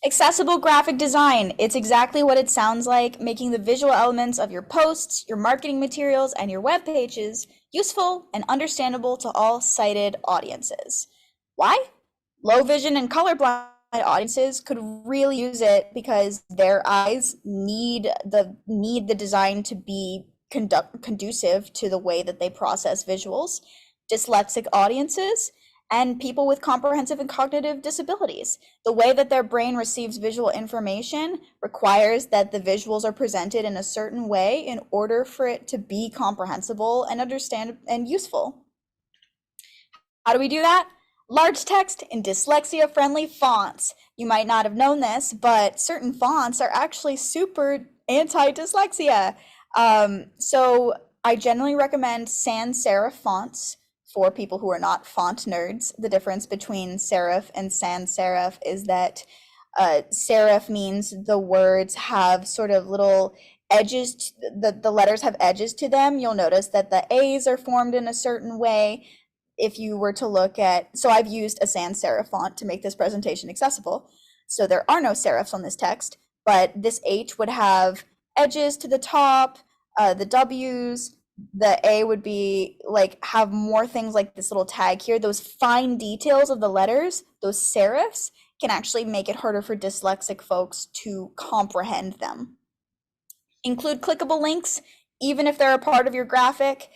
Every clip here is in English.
Accessible graphic design. It's exactly what it sounds like, making the visual elements of your posts, your marketing materials, and your web pages useful and understandable to all sighted audiences. Why? Low vision and colorblind audiences could really use it because their eyes need the design to be conducive to the way that they process visuals. Dyslexic audiences and people with comprehensive and cognitive disabilities. The way that their brain receives visual information requires that the visuals are presented in a certain way in order for it to be comprehensible and understand and useful. How do we do that? Large text in dyslexia-friendly fonts. You might not have known this, but certain fonts are actually super anti-dyslexia. So I generally recommend sans serif fonts for people who are not font nerds. The difference between serif and sans serif is that serif means the words have sort of little edges, the letters have edges to them. You'll notice that the A's are formed in a certain way. If you were to look at, so I've used a sans serif font to make this presentation accessible. So there are no serifs on this text, but this H would have edges to the top, the W's, the A would be like have more things like this little tag here. Those fine details of the letters, those serifs, can actually make it harder for dyslexic folks to comprehend them. Include clickable links, even if they're a part of your graphic.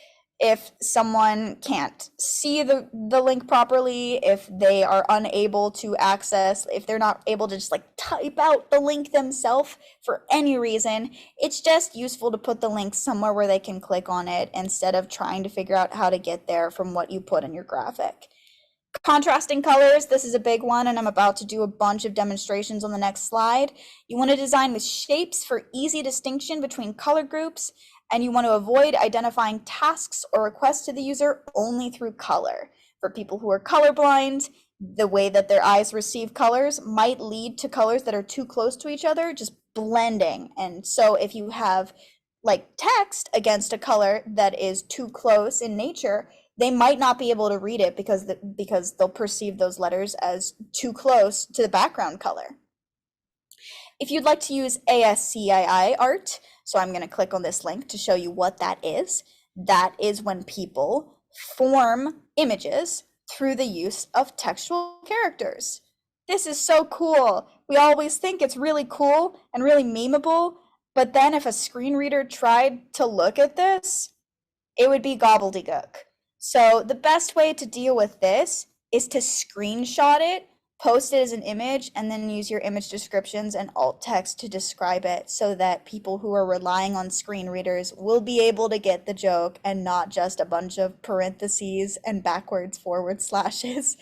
If someone can't see the link properly, if they are unable to access, if they're not able to just like type out the link themselves for any reason, it's just useful to put the link somewhere where they can click on it instead of trying to figure out how to get there from what you put in your graphic. Contrasting colors, this is a big one, and I'm about to do a bunch of demonstrations on the next slide. You want to design with shapes for easy distinction between color groups, and you want to avoid identifying tasks or requests to the user only through color. For people who are colorblind, the way that their eyes receive colors might lead to colors that are too close to each other, just blending. And so if you have like text against a color that is too close in nature, they might not be able to read it because they'll perceive those letters as too close to the background color. If you'd like to use ASCII art, so I'm going to click on this link to show you what that is. That is when people form images through the use of textual characters. This is so cool. We always think it's really cool and really memeable, but then if a screen reader tried to look at this, it would be gobbledygook. So the best way to deal with this is to screenshot it, post it as an image, and then use your image descriptions and alt text to describe it so that people who are relying on screen readers will be able to get the joke and not just a bunch of parentheses and backwards forward slashes.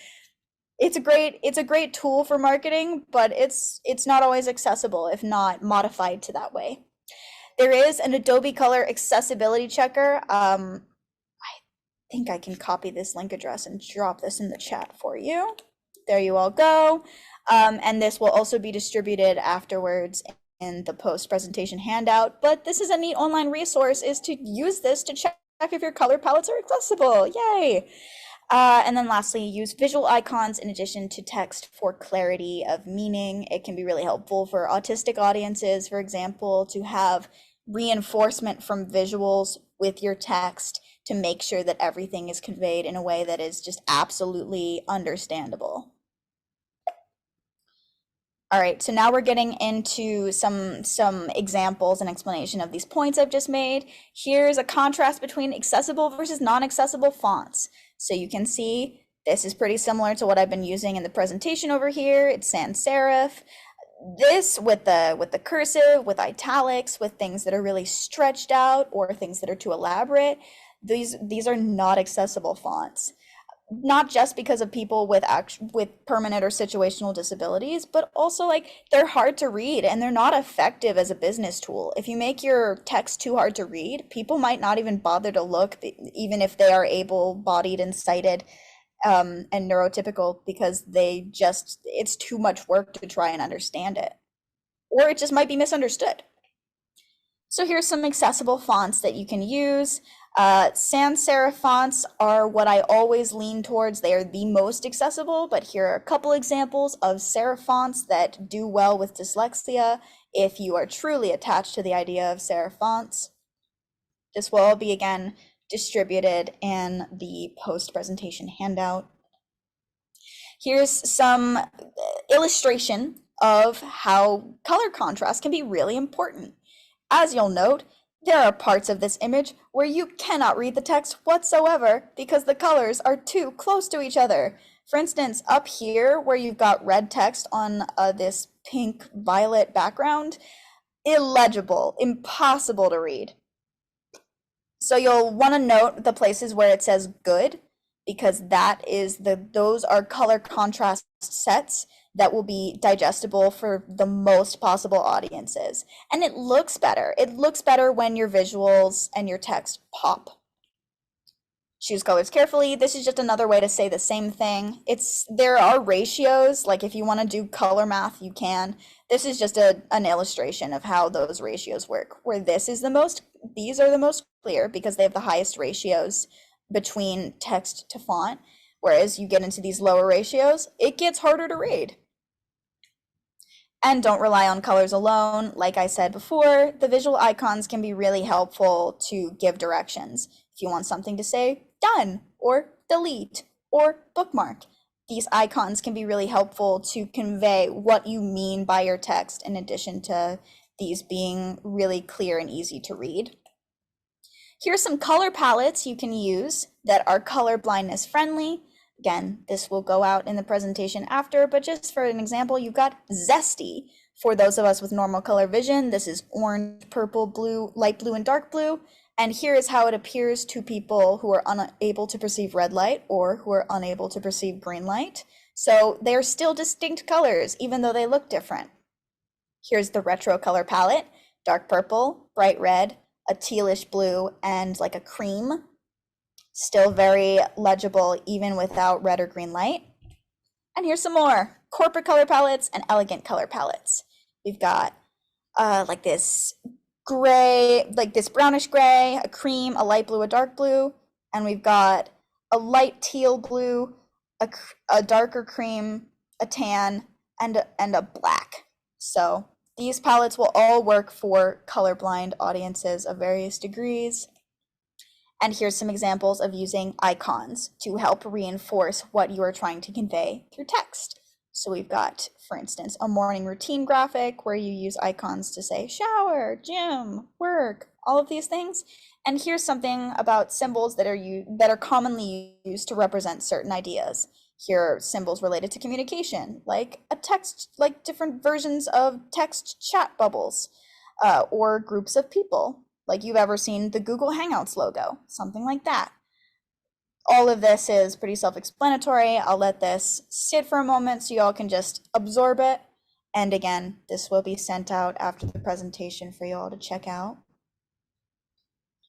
It's a great tool for marketing, but it's not always accessible if not modified to that way. There is an Adobe Color accessibility checker. I think I can copy this link address and drop this in the chat for you. There you all go. And this will also be distributed afterwards in the post-presentation handout. But this is a neat online resource, is to use this to check if your color palettes are accessible. Yay! And then lastly, use visual icons in addition to text for clarity of meaning. It can be really helpful for autistic audiences, for example, to have reinforcement from visuals with your text to make sure that everything is conveyed in a way that is just absolutely understandable. All right, so now we're getting into some examples and explanation of these points I've just made. Here's a contrast between accessible versus non-accessible fonts. So you can see this is pretty similar to what I've been using in the presentation over here. It's sans serif. This with the cursive, with italics, with things that are really stretched out or things that are too elaborate. These are not accessible fonts. Not just because of people with permanent or situational disabilities, but also like they're hard to read and they're not effective as a business tool. If you make your text too hard to read, people might not even bother to look, even if they are able-bodied and sighted and neurotypical, because it's too much work to try and understand it. Or it just might be misunderstood. So here's some accessible fonts that you can use. Sans serif fonts are what I always lean towards. They are the most accessible, but here are a couple examples of serif fonts that do well with dyslexia if you are truly attached to the idea of serif fonts. This will all be, again, distributed in the post-presentation handout. Here's some illustration of how color contrast can be really important. As you'll note, there are parts of this image where you cannot read the text whatsoever because the colors are too close to each other. For instance, up here where you've got red text on this pink violet background, illegible, impossible to read. So you'll want to note the places where it says good, because those are color contrast sets that will be digestible for the most possible audiences. And it looks better. It looks better when your visuals and your text pop. Choose colors carefully. This is just another way to say the same thing. There are ratios, like if you want to do color math, you can. This is just an illustration of how those ratios work, where these are the most clear because they have the highest ratios between text to font, whereas you get into these lower ratios, it gets harder to read. And don't rely on colors alone. Like I said before, the visual icons can be really helpful to give directions. If you want something to say done or delete or bookmark, these icons can be really helpful to convey what you mean by your text, in addition to these being really clear and easy to read. Here's some color palettes you can use that are color blindness friendly. Again, this will go out in the presentation after, but just for an example, you've got Zesty. For those of us with normal color vision, this is orange, purple, blue, light blue, and dark blue. And here is how it appears to people who are unable to perceive red light or who are unable to perceive green light. So they're still distinct colors, even though they look different. Here's the retro color palette: dark purple, bright red, a tealish blue, and like a cream. Still very legible even without red or green light. And here's some more corporate color palettes and elegant color palettes. We've got like this gray, like this brownish gray, a cream, a light blue, a dark blue, and we've got a light teal blue, a darker cream, a tan, and a black. So these palettes will all work for colorblind audiences of various degrees. And here's some examples of using icons to help reinforce what you are trying to convey through text. So we've got, for instance, a morning routine graphic where you use icons to say shower, gym, work, all of these things. And here's something about symbols that are commonly used to represent certain ideas. Here are symbols related to communication, like a text, like different versions of text chat bubbles, or groups of people. Like you've ever seen the Google Hangouts logo, something like that. All of this is pretty self-explanatory. I'll let this sit for a moment so y'all can just absorb it. And again, this will be sent out after the presentation for y'all to check out.